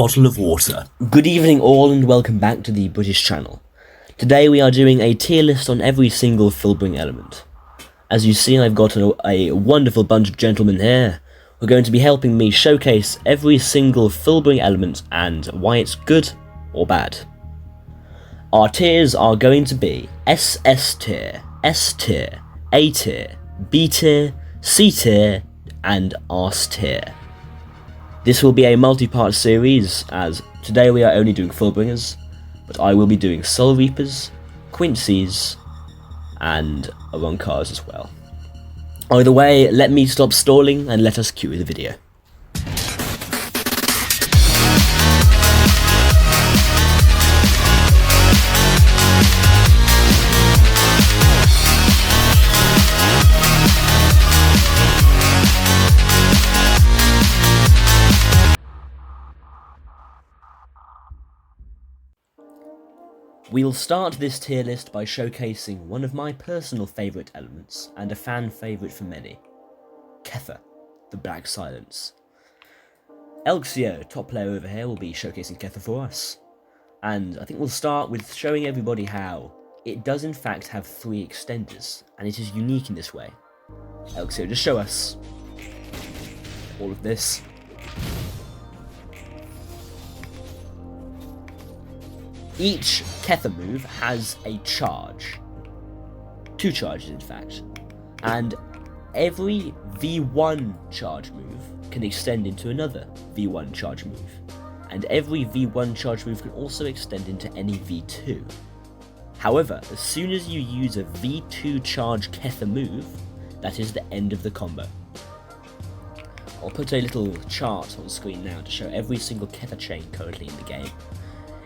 bottle of water. Good evening all and welcome back to the British channel. Today we are doing a tier list on every single FULLBRING element. As you see, I've got a wonderful bunch of gentlemen here who are going to be helping me showcase every single FULLBRING element and why it's good or bad. Our tiers are going to be SS tier, S tier, A tier, B tier, C tier, and Arse tier. This will be a multi-part series, as today we are only doing FULLBRINGers, but I will be doing Soul Reapers, Quincy's, and Aroncars as well. Either way, let me stop stalling and let us cue the video. We'll start this tier list by showcasing one of my personal favourite elements, and a fan favourite for many, Kether, the Black Silence. Elxio, top player over here, will be showcasing Kether for us. And I think we'll start with showing everybody how it does in fact have 3 extenders, and it is unique in this way. Elxio, just show us all of this. Each Kether move has a charge. 2 charges in fact. And every V1 charge move can extend into another V1 charge move. And every V1 charge move can also extend into any V2. However, as soon as you use a V2 charge Kether move, that is the end of the combo. I'll put a little chart on screen now to show every single Kether chain currently in the game.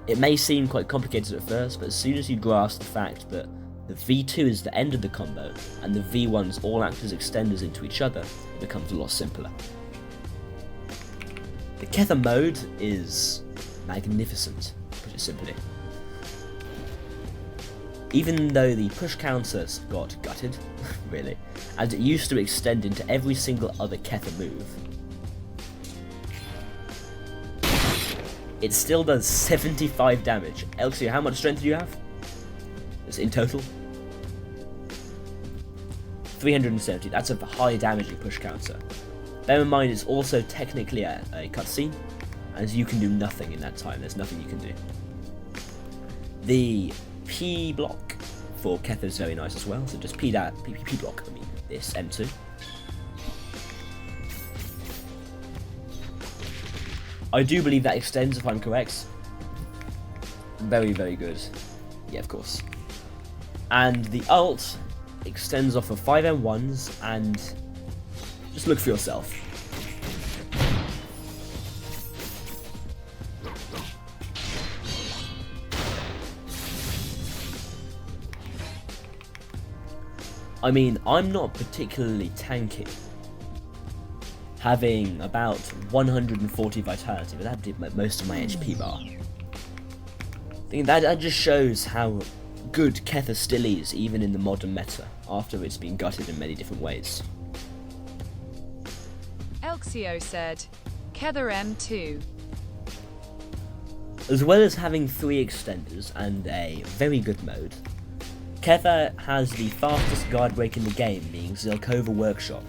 It may seem quite complicated at first, but as soon as you grasp the fact that the V2 is the end of the combo, and the V1s all act as extenders into each other, it becomes a lot simpler. The Kether mode is magnificent, to put it simply. Even though the push counters got gutted, really, as it used to extend into every single other Kether move, it still does 75 damage. Elxio, how much strength do you have? It's in total? 370. That's a high damaging push counter. Bear in mind, it's also technically a cutscene, as you can do nothing in that time. There's nothing you can do. The P block for Kether is very nice as well. So just P block, this M2. I do believe that extends, if I'm correct. Very, very good. Yeah, of course. And the ult extends off of 5M1s, and just look for yourself. I mean, I'm not particularly tanky, having about 140 vitality, but that did most of my HP bar. I think that just shows how good Kether still is, even in the modern meta, after it's been gutted in many different ways. Elxio said, Kether M2. As well as having 3 extenders and a very good mode, Kether has the fastest guard break in the game, being Zelkova Workshop,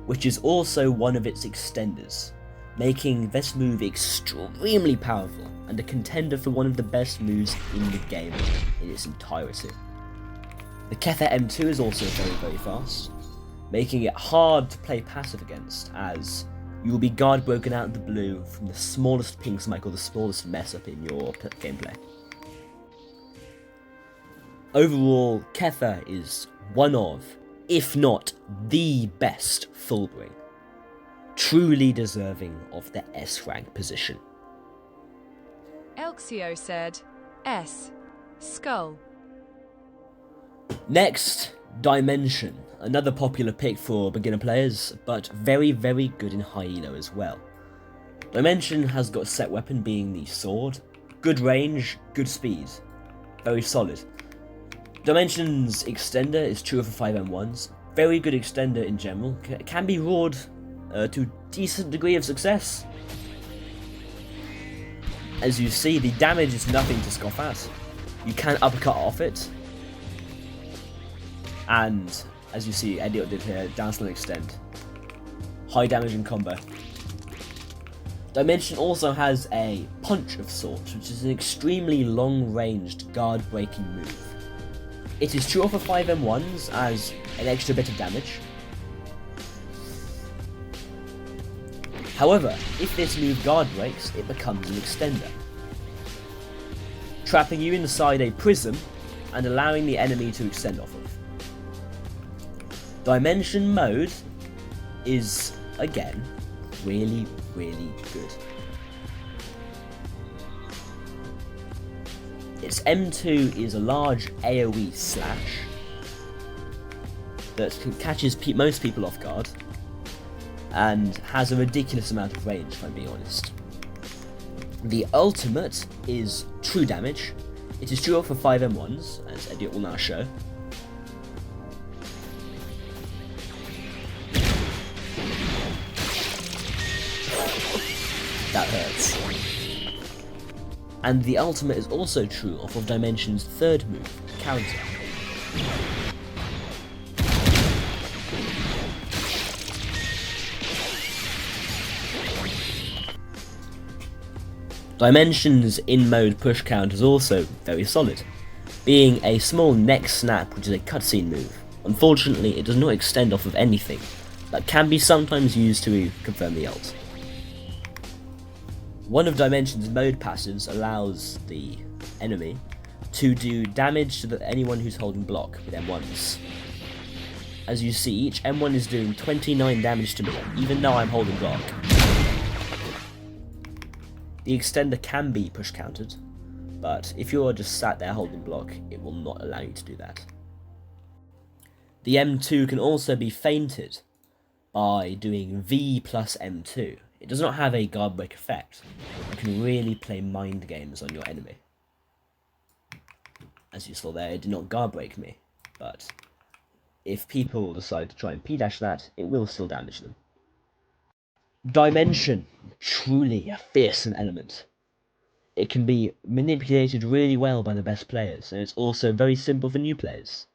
which is also one of its extenders, making this move extremely powerful and a contender for one of the best moves in the game in its entirety. The Kether M2 is also very, very fast, making it hard to play passive against, as you will be guard broken out of the blue from the smallest ping smite or the smallest mess up in your gameplay. Overall, Kether is one of, if not the best FULLBRING, truly deserving of the S rank position. Elxio said, S. Skull. Next, Dimension, another popular pick for beginner players, but very, very good in high elo as well. Dimension has got set weapon being the sword, good range, good speed, very solid. Dimension's extender is 2 for 5M1s, very good extender in general, can be roared to a decent degree of success. As you see, the damage is nothing to scoff at. You can uppercut off it. And, as you see, Idiot did here, down slam extend. High damage in combo. Dimension also has a punch of sorts, which is an extremely long-ranged guard-breaking move. It is true off of 5M1s as an extra bit of damage. However, if this move guard breaks, it becomes an extender, trapping you inside a prism and allowing the enemy to extend off of. Dimension mode is, again, really, really good. Its M2 is a large AoE slash that catches most people off guard and has a ridiculous amount of range, if I'm being honest. The ultimate is true damage. It is true off of 5M1s, as Idiot will now show. That hurts. And the ultimate is also true off of Dimension's third move, Counter. Dimension's in-mode push count is also very solid, being a small neck snap, which is a cutscene move. Unfortunately, it does not extend off of anything, but can be sometimes used to confirm the ult. One of Dimension's mode passives allows the enemy to do damage to anyone who's holding block with M1s. As you see, each M1 is doing 29 damage to me, even though I'm holding block. The extender can be push countered, but if you're just sat there holding block, it will not allow you to do that. The M2 can also be feinted by doing V plus M2. It does not have a guard break effect. You can really play mind games on your enemy. As you saw there, it did not guard break me, but if people decide to try and P-dash that, it will still damage them. Dimension, truly a fearsome element. It can be manipulated really well by the best players, and it's also very simple for new players,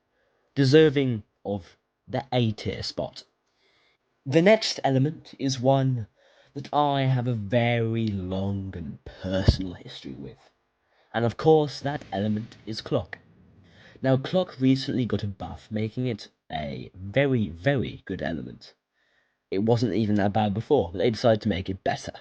deserving of the A tier spot. The next element is one that I have a very long and personal history with, and of course that element is clock. Now clock recently got a buff, making it a very, very good element. It wasn't even that bad before, but they decided to make it better.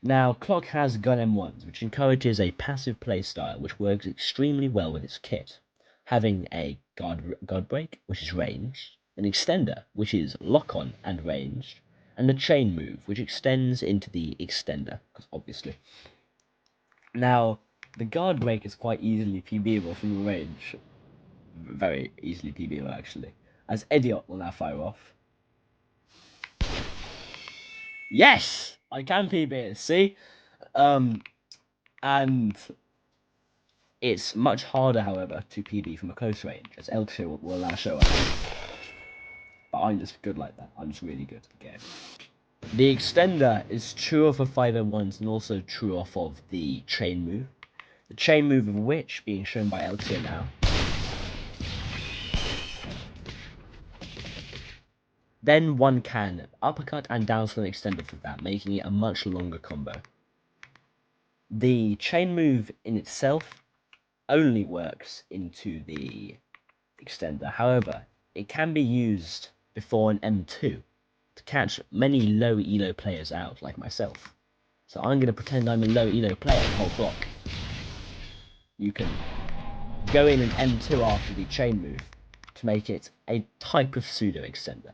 Now, Clock has gun M1s, which encourages a passive playstyle which works extremely well with its kit, having a guard break, which is ranged, an extender, which is lock-on and ranged, and a chain move, which extends into the extender, because obviously. Now, the guard break is quite easily PBable from the range. Very easily PBable, actually, as Idiot will now fire off. Yes! I can PB it, see? And it's much harder, however, to PB from a close range, as L2 will now show up. But I'm just good like that. I'm just really good at the game. The extender is true off of 5M1s and also true off of the chain move. The chain move of which, being shown by L2 now. Then one can uppercut and down slam extender for that, making it a much longer combo. The chain move in itself only works into the extender. However, it can be used before an M2 to catch many low elo players out, like myself. So I'm going to pretend I'm a low elo player and hold block. You can go in an M2 after the chain move to make it a type of pseudo extender.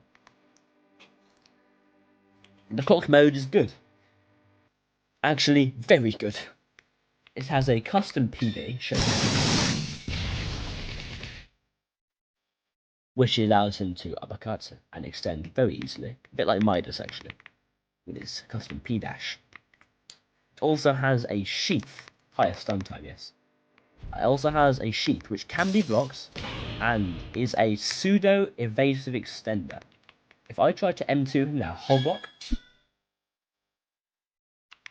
The clock mode is good. Actually, very good. It has a custom PB shown, which allows him to uppercut and extend very easily, a bit like Midas actually, with his custom P-dash. It also has a sheath, higher stun time, yes. It also has a sheath which can be blocked and is a pseudo evasive extender. If I try to M2 him now, hold block,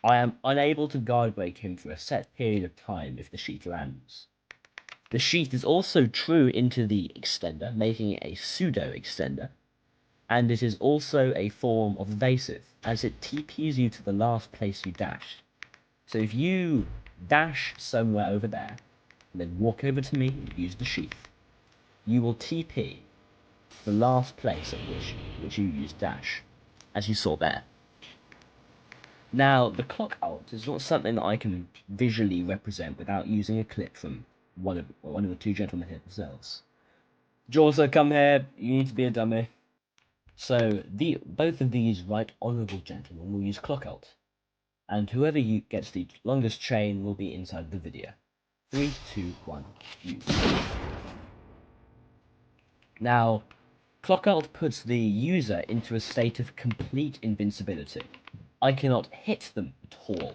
I am unable to guard break him for a set period of time if the sheath lands. The sheath is also true into the extender, making it a pseudo extender, and it is also a form of evasive, as it TPs you to the last place you dashed. So if you dash somewhere over there, and then walk over to me and use the sheath, you will TP the last place at which you use dash, as you saw there. Now, the clock alt is not something that I can visually represent without using a clip from one of the two gentlemen here themselves. Jorsa, come here, you need to be a dummy. So, both of these right honourable gentlemen will use clock alt, and whoever gets the longest chain will be inside the video. 3, 2, 1, use. Now, clock alt puts the user into a state of complete invincibility. I cannot hit them at all.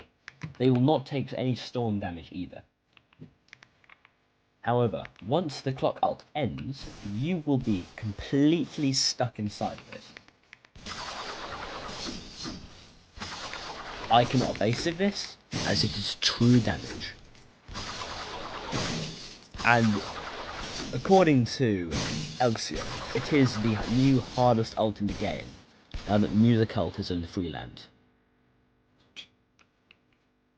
They will not take any storm damage either. However, once the clock alt ends, you will be completely stuck inside of it. I cannot evasive this, as it is true damage. And according to Elxio, it is the new hardest ult in the game, now that Music Ult is in the Freeland.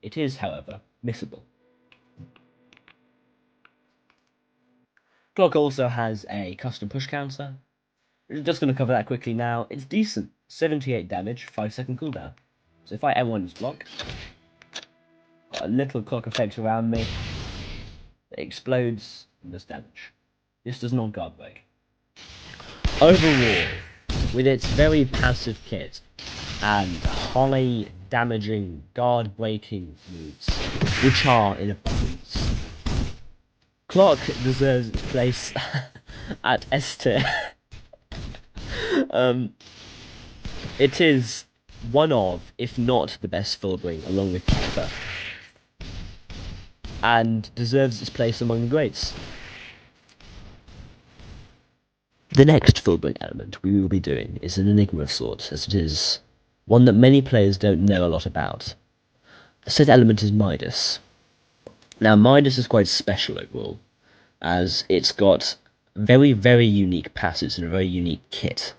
It is, however, missable. Clock also has a custom push counter. We're just going to cover that quickly now. It's decent. 78 damage, 5-second cooldown. So if I M1 this block, got a little clock effect around me, it explodes and does damage. This does not guard break. Overall, with its very passive kit and high damaging guard breaking moves, which are in abundance, Clock deserves its place at S tier. It is one of, if not the best FULLBRING, along with Kether, and deserves its place among the greats. The next FULLBRING element we will be doing is an enigma of sorts, as it is one that many players don't know a lot about. The said element is Midas. Now, Midas is quite special overall, as it's got very, very unique passives and a very unique kit.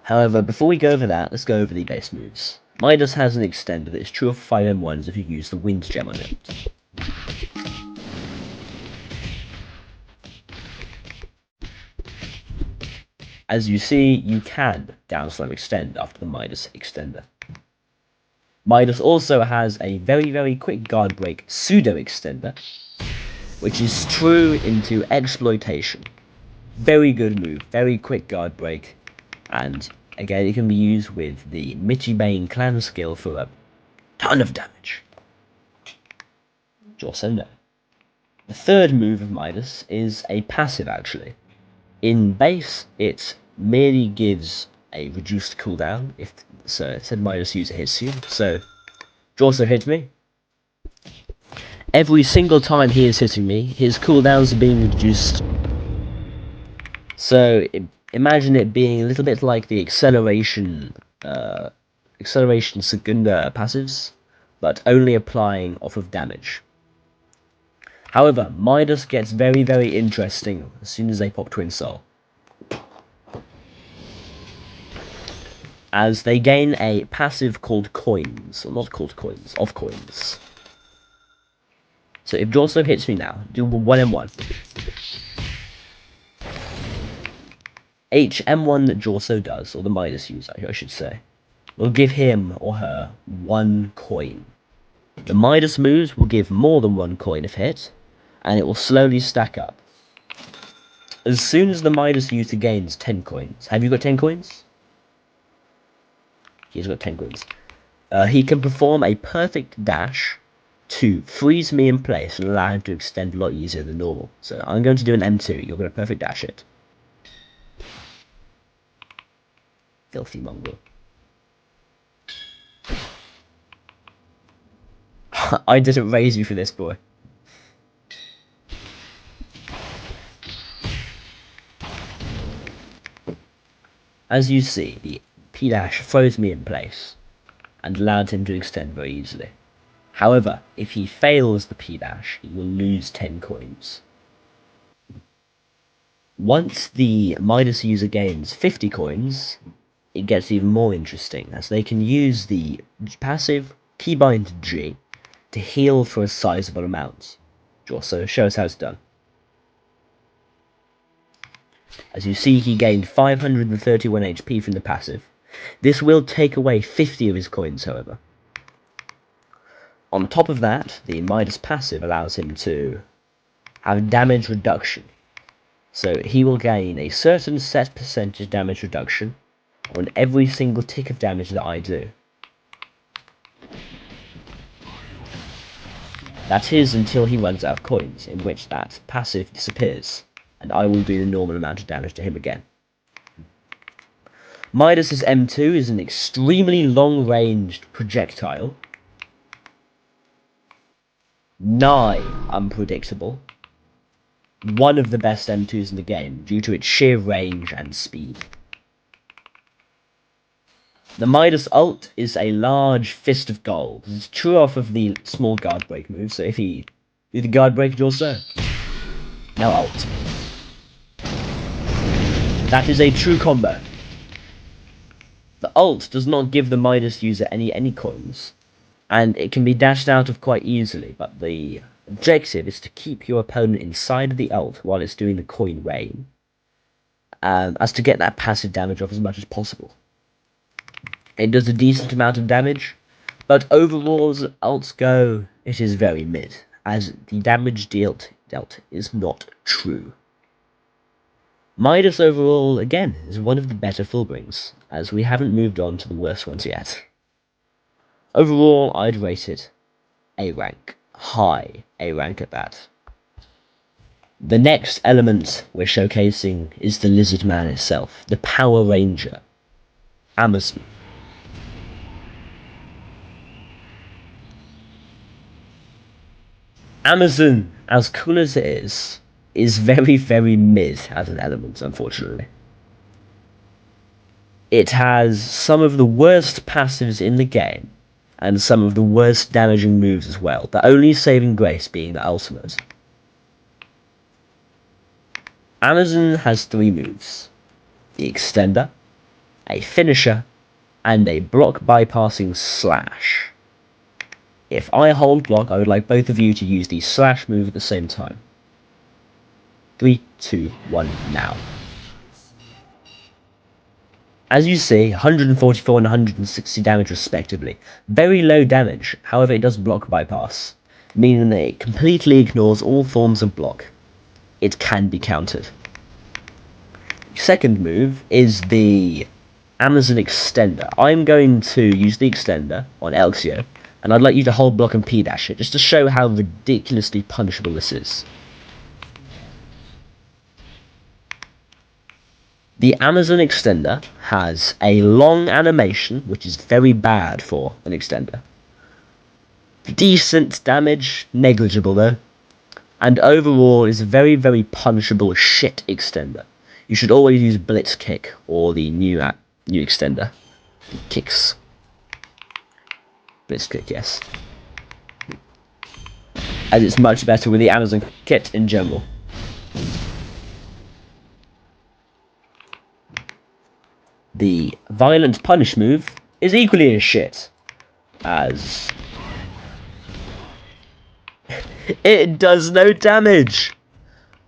However, before we go over that, let's go over the base moves. Midas has an extender that is true of 5M1s if you use the Wind Gem on it. As you see, you can downslam extend after the Midas extender. Midas also has a very, very quick guard break pseudo extender, which is true into exploitation. Very good move, very quick guard break, and again it can be used with the Michibane clan skill for a ton of damage. Also no. The third move of Midas is a passive actually. In base, it merely gives a reduced cooldown if said Midas user hits you. So, Jorsa hit me. Every single time he is hitting me, his cooldowns are being reduced. So, imagine it being a little bit like the acceleration Segunda passives, but only applying off of damage. However, Midas gets very, very interesting as soon as they pop Twin Soul, as they gain a passive called Coins, or not called Coins, of Coins. So if Jorso hits me now, do 1M1. HM1 that Jorso does, or the Midas user, I should say, will give him or her 1 coin. The Midas moves will give more than 1 coin if hit, and it will slowly stack up. As soon as the Midas user gains 10 coins, have you got 10 coins? He's got 10 coins. He can perform a perfect dash to freeze me in place and allow him to extend a lot easier than normal. So I'm going to do an M2, you're going to perfect dash it. Filthy mongrel. I didn't raise you for this, boy. As you see, the P-dash throws me in place, and allowed him to extend very easily. However, if he fails the P-dash, he will lose 10 coins. Once the Midas user gains 50 coins, it gets even more interesting, as they can use the passive keybind G to heal for a sizable amount. Which also shows how it's done. As you see, he gained 531 HP from the passive. This will take away 50 of his coins, however. On top of that, the Midas passive allows him to have damage reduction. So he will gain a certain set percentage damage reduction on every single tick of damage that I do. That is until he runs out of coins, in which that passive disappears, and I will do the normal amount of damage to him again. Midas's M2 is an extremely long-ranged projectile, nigh unpredictable, one of the best M2s in the game due to its sheer range and speed. The Midas ult is a large fist of gold. It's true off of the small guard break move, so if he do the guard break also. Now ult. That is a true combo. The ult does not give the Midas user any coins, and it can be dashed out of quite easily, but the objective is to keep your opponent inside of the ult while it's doing the coin rain, as to get that passive damage off as much as possible. It does a decent amount of damage, but overall as ults go, it is very mid, as the damage dealt is not true. Midas overall, again, is one of the better fullbrings, as we haven't moved on to the worst ones yet. Overall, I'd rate it A rank. High A rank at that. The next element we're showcasing is the Lizard Man itself, the Power Ranger, Amazon. Amazon, as cool as it is very, very mid as an element, unfortunately. It has some of the worst passives in the game, and some of the worst damaging moves as well, the only saving grace being the ultimate. Amazon has 3 moves: the extender, a finisher, and a block bypassing slash. If I hold block, I would like both of you to use the slash move at the same time. 3, 2, 1, now. As you see, 144 and 160 damage respectively. Very low damage, however it does block bypass, meaning that it completely ignores all forms of block. It can be countered. Second move is the Amazon extender. I'm going to use the extender on Elxio, and I'd like you to hold block and P-dash it, just to show how ridiculously punishable this is. The Amazon extender has a long animation, which is very bad for an extender. Decent damage, negligible though. And overall is a very, very punishable shit extender. You should always use Blitz Kick or the new extender. Kicks. Blitz Kick, yes. As it's much better with the Amazon kit in general. The Violent Punish move is equally as shit, as it does no damage.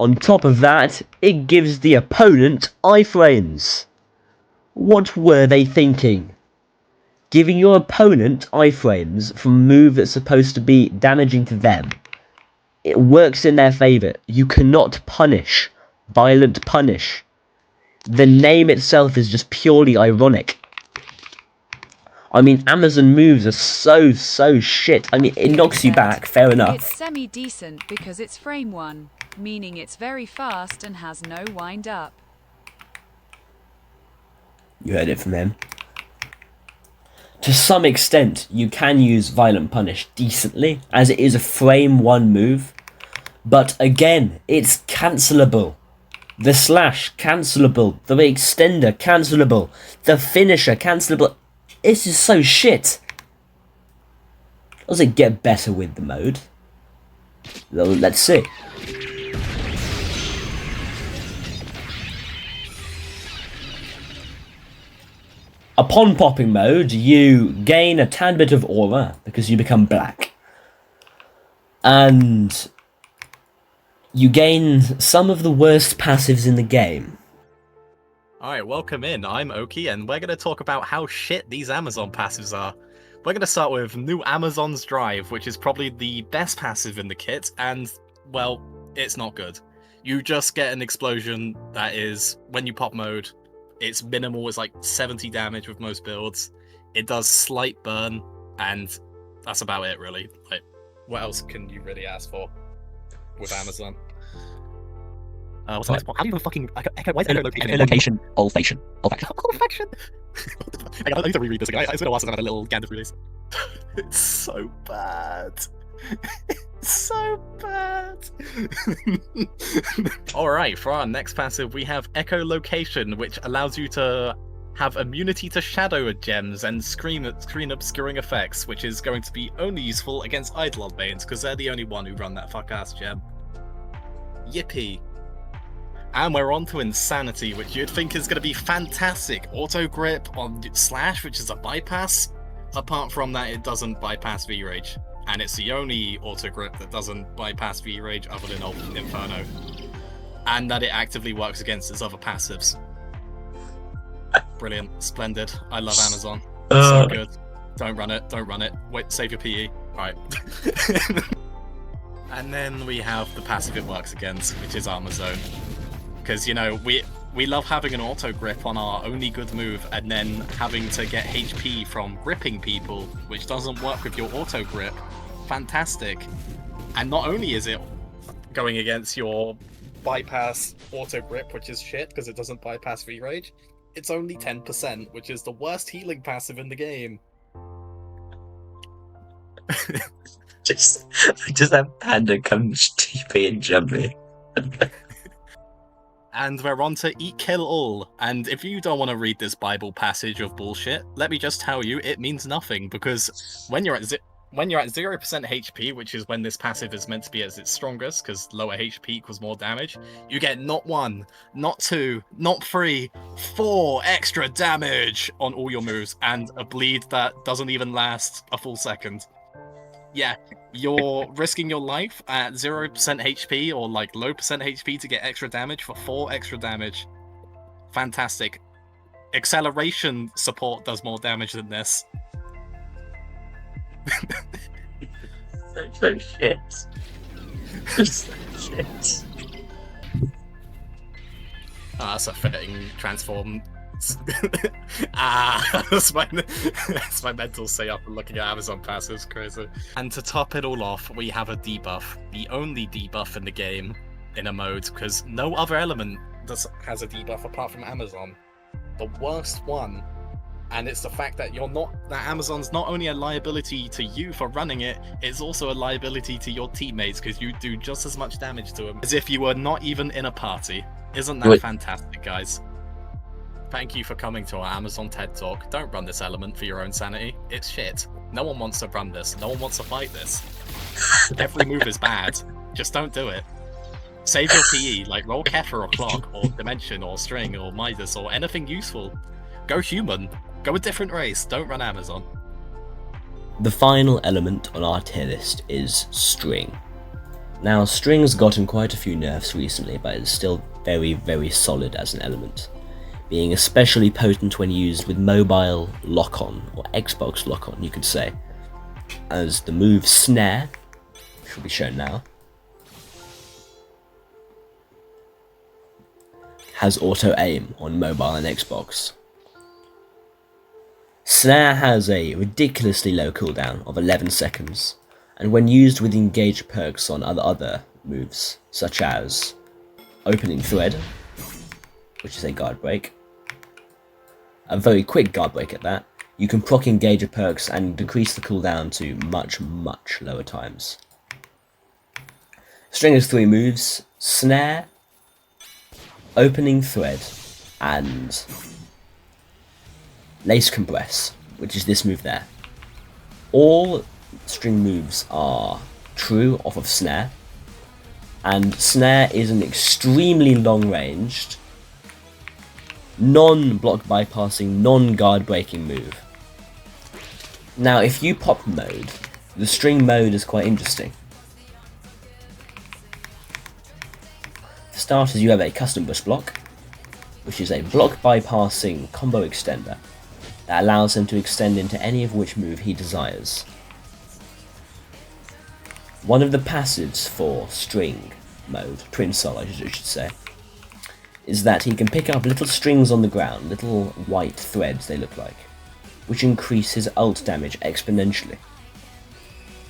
On top of that, it gives the opponent iframes. What were they thinking? Giving your opponent iframes from a move that's supposed to be damaging to them. It works in their favour. You cannot punish. Violent Punish. The name itself is just purely ironic. I mean, Amazon moves are so shit. I mean, it knocks you back, fair enough. It's semi-decent because it's frame 1, meaning it's very fast and has no wind up. You heard it from him. To some extent, you can use Violent Punish decently, as it is a frame 1 move. But again, it's cancelable. The slash, cancelable. The extender, cancelable. The finisher, cancelable. This is so shit. Does it get better with the mode? Well, let's see. Upon popping mode, you gain a tad bit of aura because you become black. And you gain some of the worst passives in the game. Alright, welcome in. I'm Oki, and we're going to talk about how shit these Amazon passives are. We're going to start with New Amazon's Drive, which is probably the best passive in the kit, and, well, it's not good. You just get an explosion that is, when you pop mode, it's minimal, it's like 70 damage with most builds. It does slight burn, and that's about it, really. Like, what else can you really ask for with Amazon? What's the next one? How do you fucking echo? Why is echolocation, olfaction, olfaction. Olfaction. I need to reread this again. It's been a while since I had a little gander through this. It's so bad. It's so bad. Alright, for our next passive, we have echolocation, which allows you to have immunity to shadow gems and screen obscuring effects, which is going to be only useful against Eidolon mains, because they're the only one who run that fuck-ass gem. Yippee. And we're on to Insanity, which you'd think is going to be fantastic. Auto grip on Slash, which is a bypass. Apart from that, it doesn't bypass V-Rage. And it's the only auto grip that doesn't bypass V-Rage other than Inferno. And that it actively works against its other passives. Brilliant. Splendid. I love Amazon. So good. Don't run it. Don't run it. Wait, save your PE. Right. And then we have the passive it works against, which is Armor Zone. Because, you know, we love having an auto grip on our only good move and then having to get HP from gripping people, which doesn't work with your auto grip. Fantastic. And not only is it going against your bypass auto grip, which is shit because it doesn't bypass V-Rage, it's only 10%, which is the worst healing passive in the game. just have Panda come TP and jump me. And we're on to Eat Kill All. And if you don't want to read this Bible passage of bullshit, let me just tell you, it means nothing, because when you're at 0% HP, which is when this passive is meant to be at its strongest, because lower HP equals more damage, you get not 1, not 2, not 3, 4 extra damage on all your moves, and a bleed that doesn't even last a full second. Yeah, you're risking your life at 0% HP or like low percent HP to get extra damage for 4 extra damage. Fantastic. Acceleration support does more damage than this. So shit. So shit. That's a fitting transform. That's my mental stay up and looking at Amazon passives, crazy. And to top it all off, we have a debuff, the only debuff in the game in a mode, because no other element has a debuff apart from Amazon. The worst one, and it's the fact that Amazon's not only a liability to you for running it, it's also a liability to your teammates because you do just as much damage to them as if you were not even in a party. Isn't that fantastic, guys? Thank you for coming to our Amazon TED Talk. Don't run this element for your own sanity. It's shit. No one wants to run this. No one wants to fight this. Every move is bad. Just don't do it. Save your PE, like roll Kether or Clock, or Dimension, or String, or Midas, or anything useful. Go human. Go a different race. Don't run Amazon. The final element on our tier list is String. Now, String's gotten quite a few nerfs recently, but it's still very, very solid as an element, being especially potent when used with mobile lock-on, or Xbox lock-on, you could say, as the move Snare, which will be shown now, has auto-aim on mobile and Xbox. Snare has a ridiculously low cooldown of 11 seconds, and when used with engaged perks on other moves, such as Opening Thread, which is a guard break, a very quick guard break at that, you can proc engager perks and decrease the cooldown to much, much lower times. String has 3 moves: Snare, Opening Thread, and Lace Compress, which is this move there. All string moves are true off of snare, and snare is an extremely long-ranged, non-block bypassing, non-guard breaking move. Now, if you pop mode, the string mode is quite interesting. For starters, you have a custom bush block, which is a block bypassing combo extender that allows him to extend into any of which move he desires. One of the passives for string mode, twin sol I should say, is that he can pick up little strings on the ground, little white threads they look like, which increase his ult damage exponentially.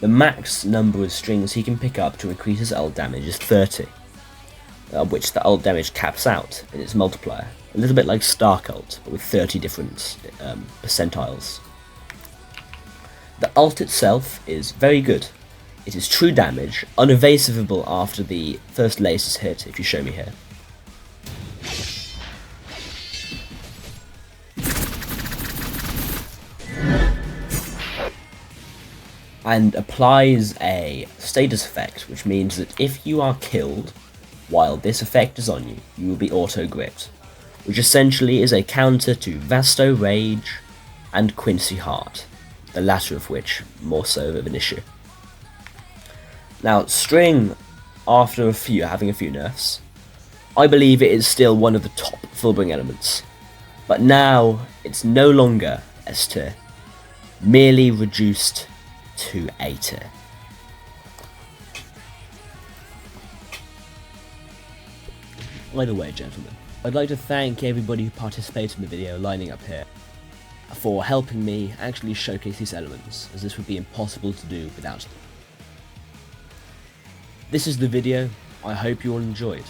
The max number of strings he can pick up to increase his ult damage is 30, which the ult damage caps out in its multiplier, a little bit like Stark ult, but with 30 different percentiles. The ult itself is very good. It is true damage, unevasiveable after the first lace is hit, if you show me here. And applies a status effect, which means that if you are killed while this effect is on you, you will be auto-gripped, which essentially is a counter to Vasto Rage and Quincy Heart, the latter of which more so of an issue. Now, string, after having a few nerfs, I believe it is still one of the top fullbring elements, but now it's no longer S tier, merely reduced to A tier. Either way, gentlemen, I'd like to thank everybody who participated in the video lining up here for helping me actually showcase these elements, as this would be impossible to do without them. This is the video. I hope you all enjoyed,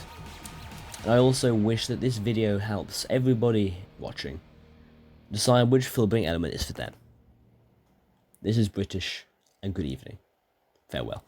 and I also wish that this video helps everybody watching decide which fullbring element is for them. This is British, and good evening. Farewell.